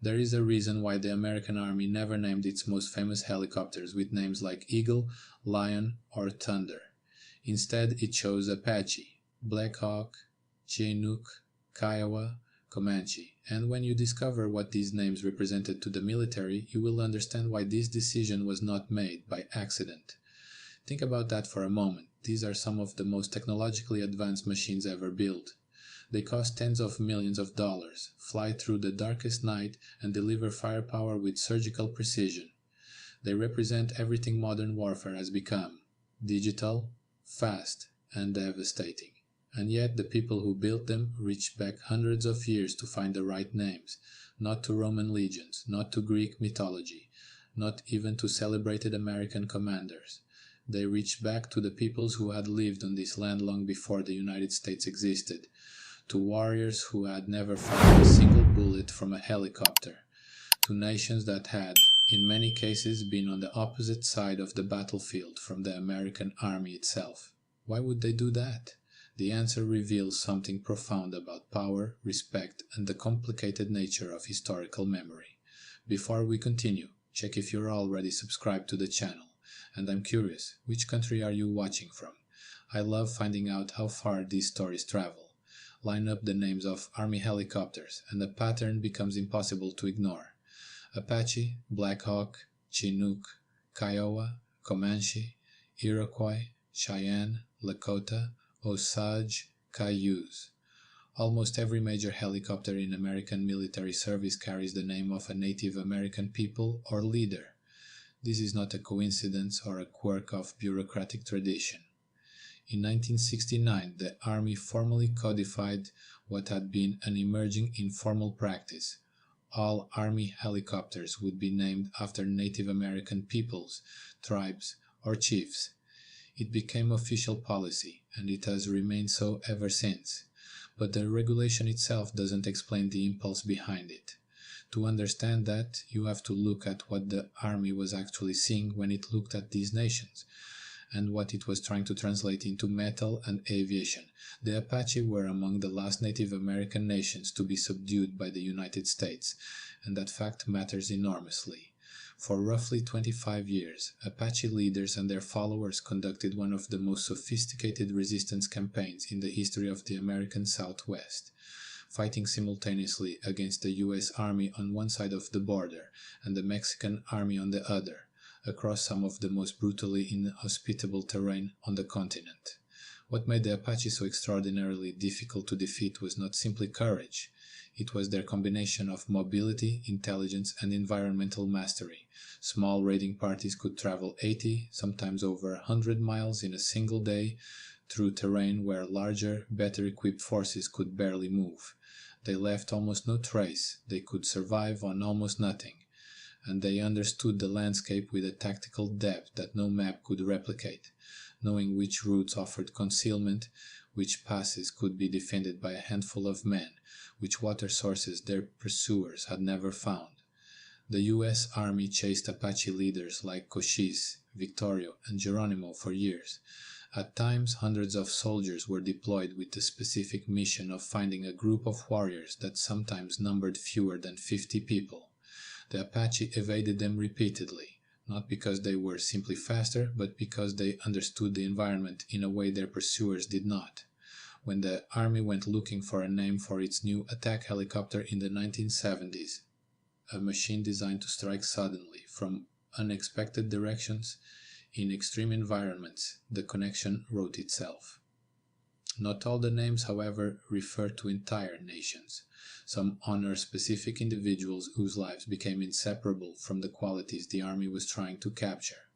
There is a reason why the American Army never named its most famous helicopters with names like Eagle, Lion, or Thunder. Instead, it chose Apache, Black Hawk, Chinook, Kiowa, Comanche, and when you discover what these names represented to the military, you will understand why this decision was not made by accident. Think about that for a moment. These are some of the most technologically advanced machines ever built. They cost tens of millions of dollars, fly through the darkest night, and deliver firepower with surgical precision. They represent everything modern warfare has become: digital, fast, and devastating. And yet the people who built them reached back hundreds of years to find the right names, not to Roman legions, not to Greek mythology, not even to celebrated American commanders. They reached back to the peoples who had lived on this land long before the United States existed, to warriors who had never fired a single bullet from a helicopter, to nations that had, in many cases, been on the opposite side of the battlefield from the American army itself. Why would they do that? The answer reveals something profound about power, respect, and the complicated nature of historical memory. Before we continue, check if you're already subscribed to the channel. And I'm curious, which country are you watching from? I love finding out how far these stories travel. Line up the names of Army helicopters, and the pattern becomes impossible to ignore. Apache, Black Hawk, Chinook, Kiowa, Comanche, Iroquois, Cheyenne, Lakota, Osage, Cayuse. Almost every major helicopter in American military service carries the name of a Native American people or leader. This is not a coincidence or a quirk of bureaucratic tradition. In 1969, the Army formally codified what had been an emerging informal practice. All Army helicopters would be named after Native American peoples, tribes, or chiefs. It became official policy, and it has remained so ever since. But the regulation itself doesn't explain the impulse behind it. To understand that, you have to look at what the Army was actually seeing when it looked at these nations, and what it was trying to translate into metal and aviation. The Apache were among the last Native American nations to be subdued by the United States, and that fact matters enormously. For roughly 25 years, Apache leaders and their followers conducted one of the most sophisticated resistance campaigns in the history of the American Southwest, fighting simultaneously against the U.S. Army on one side of the border and the Mexican Army on the other, across some of the most brutally inhospitable terrain on the continent. What made the Apache so extraordinarily difficult to defeat was not simply courage. It was their combination of mobility, intelligence, and environmental mastery. Small raiding parties could travel 80, sometimes over 100 miles in a single day through terrain where larger, better-equipped forces could barely move. They left almost no trace. They could survive on almost nothing. And they understood the landscape with a tactical depth that no map could replicate, knowing which routes offered concealment, which passes could be defended by a handful of men, which water sources their pursuers had never found. The U.S. Army chased Apache leaders like Cochise, Victorio, and Geronimo for years. At times, hundreds of soldiers were deployed with the specific mission of finding a group of warriors that sometimes numbered fewer than 50 people. The Apache evaded them repeatedly, not because they were simply faster, but because they understood the environment in a way their pursuers did not. When the Army went looking for a name for its new attack helicopter in the 1970s, a machine designed to strike suddenly from unexpected directions in extreme environments, the connection wrote itself. Not all the names, however, refer to entire nations. Some honor specific individuals whose lives became inseparable from the qualities the Army was trying to capture.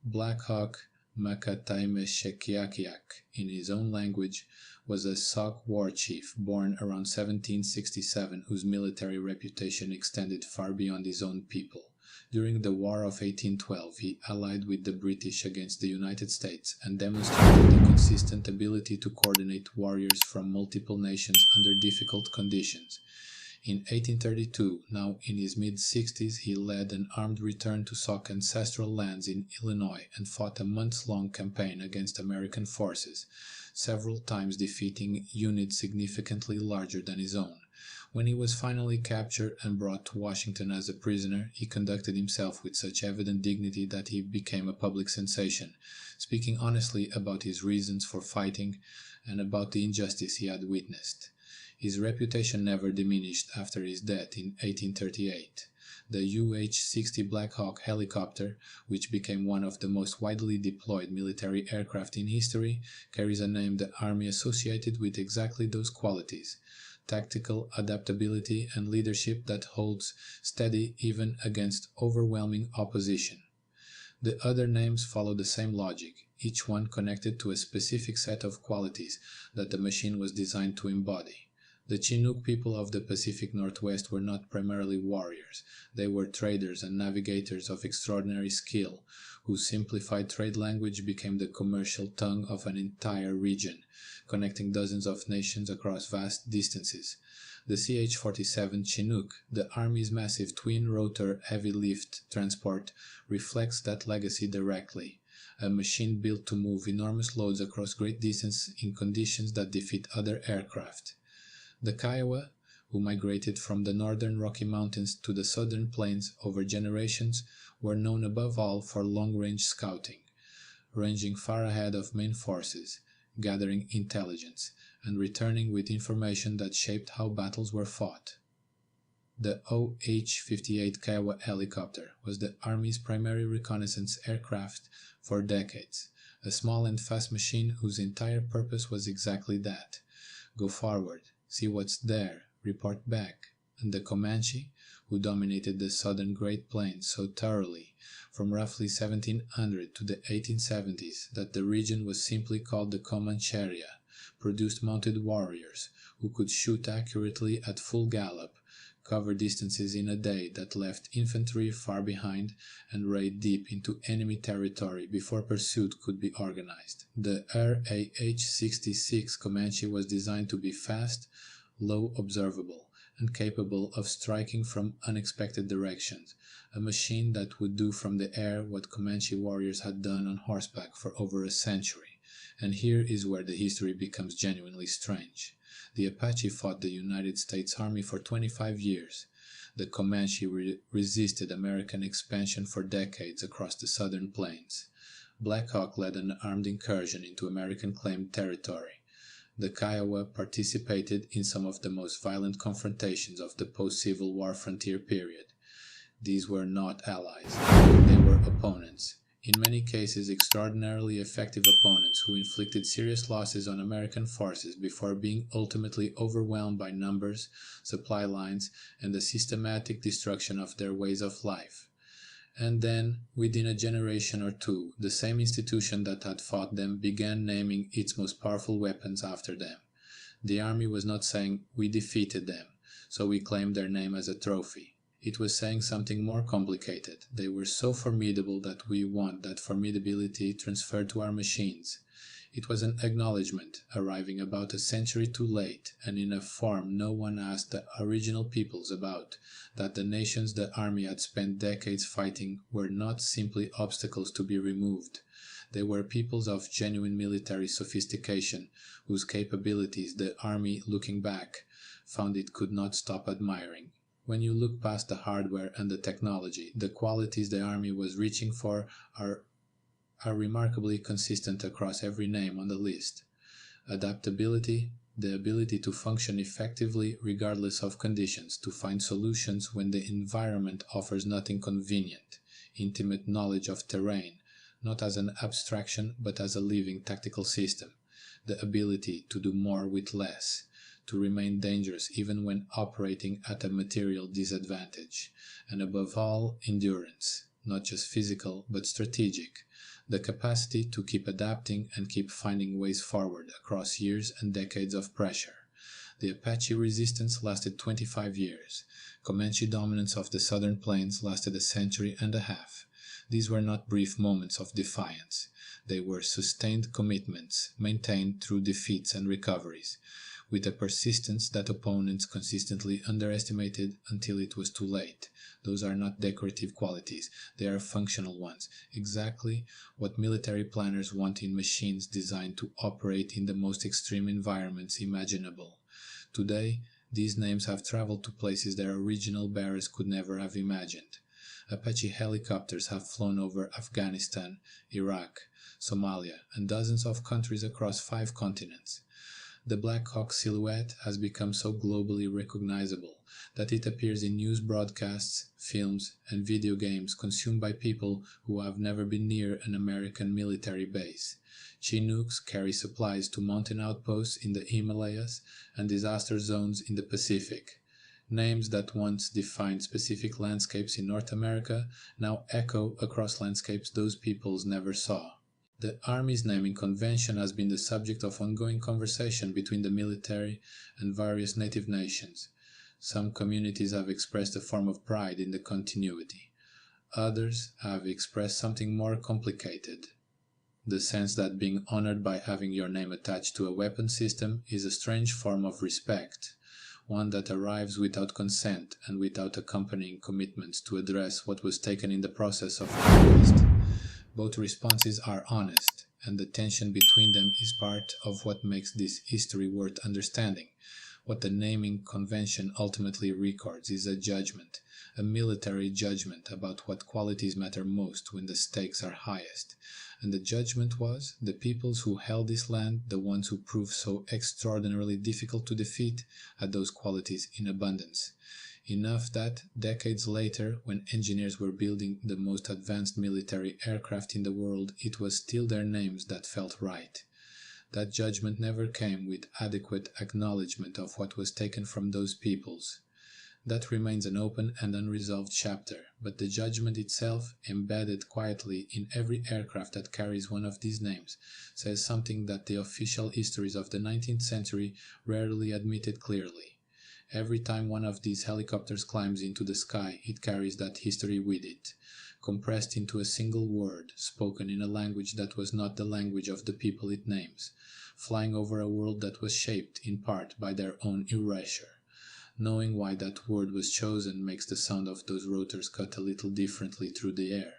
Black Hawk Makataimeshekiakiak, in his own language, was a Sauk war chief born around 1767 whose military reputation extended far beyond his own people. During the War of 1812, he allied with the British against the United States and demonstrated a consistent ability to coordinate warriors from multiple nations under difficult conditions. In 1832, now in his mid-60s, he led an armed return to Sauk ancestral lands in Illinois and fought a months-long campaign against American forces, several times defeating units significantly larger than his own. When he was finally captured and brought to Washington as a prisoner, he conducted himself with such evident dignity that he became a public sensation, speaking honestly about his reasons for fighting and about the injustice he had witnessed. His reputation never diminished after his death in 1838. The UH-60 Black Hawk helicopter, which became one of the most widely deployed military aircraft in history, carries a name the Army associated with exactly those qualities: tactical adaptability and leadership that holds steady even against overwhelming opposition. The other names follow the same logic, each one connected to a specific set of qualities that the machine was designed to embody. The Chinook people of the Pacific Northwest were not primarily warriors. They were traders and navigators of extraordinary skill, whose simplified trade language became the commercial tongue of an entire region, connecting dozens of nations across vast distances. The CH-47 Chinook, the Army's massive twin-rotor heavy-lift transport, reflects that legacy directly. A machine built to move enormous loads across great distances in conditions that defeat other aircraft. The Kiowa, who migrated from the northern Rocky Mountains to the southern plains over generations, were known above all for long-range scouting, ranging far ahead of main forces, gathering intelligence, and returning with information that shaped how battles were fought. The OH-58 Kiowa helicopter was the Army's primary reconnaissance aircraft for decades, a small and fast machine whose entire purpose was exactly that: go forward, see what's there, report back. And the Comanche, who dominated the southern Great Plains so thoroughly from roughly 1700 to the 1870s that the region was simply called the Comancheria, produced mounted warriors who could shoot accurately at full gallop, cover distances in a day that left infantry far behind, and raid deep into enemy territory before pursuit could be organized. The RAH-66 Comanche was designed to be fast, low observable, and capable of striking from unexpected directions, a machine that would do from the air what Comanche warriors had done on horseback for over a century. And here is where the history becomes genuinely strange. The Apache fought the United States Army for 25 years. The Comanche resisted American expansion for decades across the southern plains. Black Hawk led an armed incursion into American-claimed territory. The Kiowa participated in some of the most violent confrontations of the post-Civil War frontier period. These were not allies. They were opponents. In many cases, extraordinarily effective opponents who inflicted serious losses on American forces before being ultimately overwhelmed by numbers, supply lines, and the systematic destruction of their ways of life. And then, within a generation or two, the same institution that had fought them began naming its most powerful weapons after them. The Army was not saying, "We defeated them, so we claim their name as a trophy." It was saying something more complicated. They were so formidable that we want that formidability transferred to our machines. It was an acknowledgement, arriving about a century too late, and in a form no one asked the original peoples about, that the nations the Army had spent decades fighting were not simply obstacles to be removed. They were peoples of genuine military sophistication, whose capabilities the Army, looking back, found it could not stop admiring. When you look past the hardware and the technology, the qualities the Army was reaching for are remarkably consistent across every name on the list. Adaptability, the ability to function effectively regardless of conditions, to find solutions when the environment offers nothing convenient. Intimate knowledge of terrain, not as an abstraction but as a living tactical system. The ability to do more with less, to remain dangerous even when operating at a material disadvantage. And above all, endurance, not just physical but strategic. The capacity to keep adapting and keep finding ways forward across years and decades of pressure. The Apache resistance lasted 25 years. Comanche dominance of the southern plains lasted a century and a half. These were not brief moments of defiance. They were sustained commitments, maintained through defeats and recoveries, with a persistence that opponents consistently underestimated until it was too late. Those are not decorative qualities, they are functional ones, exactly what military planners want in machines designed to operate in the most extreme environments imaginable. Today, These names have traveled to places their original bearers could never have imagined. Apache helicopters have flown over Afghanistan, Iraq, Somalia, and dozens of countries across 5 continents. The Black Hawk silhouette has become so globally recognizable that it appears in news broadcasts, films, and video games consumed by people who have never been near an American military base. Chinooks carry supplies to mountain outposts in the Himalayas and disaster zones in the Pacific. Names that once defined specific landscapes in North America now echo across landscapes those peoples never saw. The Army's naming convention has been the subject of ongoing conversation between the military and various native nations. Some communities have expressed a form of pride in the continuity. Others have expressed something more complicated. The sense that being honored by having your name attached to a weapon system is a strange form of respect, one that arrives without consent and without accompanying commitments to address what was taken in the process of conquest. Both responses are honest, and the tension between them is part of what makes this history worth understanding. What the naming convention ultimately records is a judgment, a military judgment about what qualities matter most when the stakes are highest. And the judgment was, the peoples who held this land, the ones who proved so extraordinarily difficult to defeat, had those qualities in abundance. Enough that, decades later, when engineers were building the most advanced military aircraft in the world, it was still their names that felt right. That judgment never came with adequate acknowledgement of what was taken from those peoples. That remains an open and unresolved chapter, but the judgment itself, embedded quietly in every aircraft that carries one of these names, says something that the official histories of the 19th century rarely admitted clearly. Every time one of these helicopters climbs into the sky, it carries that history with it, compressed into a single word, spoken in a language that was not the language of the people it names, flying over a world that was shaped in part by their own erasure. Knowing why that word was chosen makes the sound of those rotors cut a little differently through the air.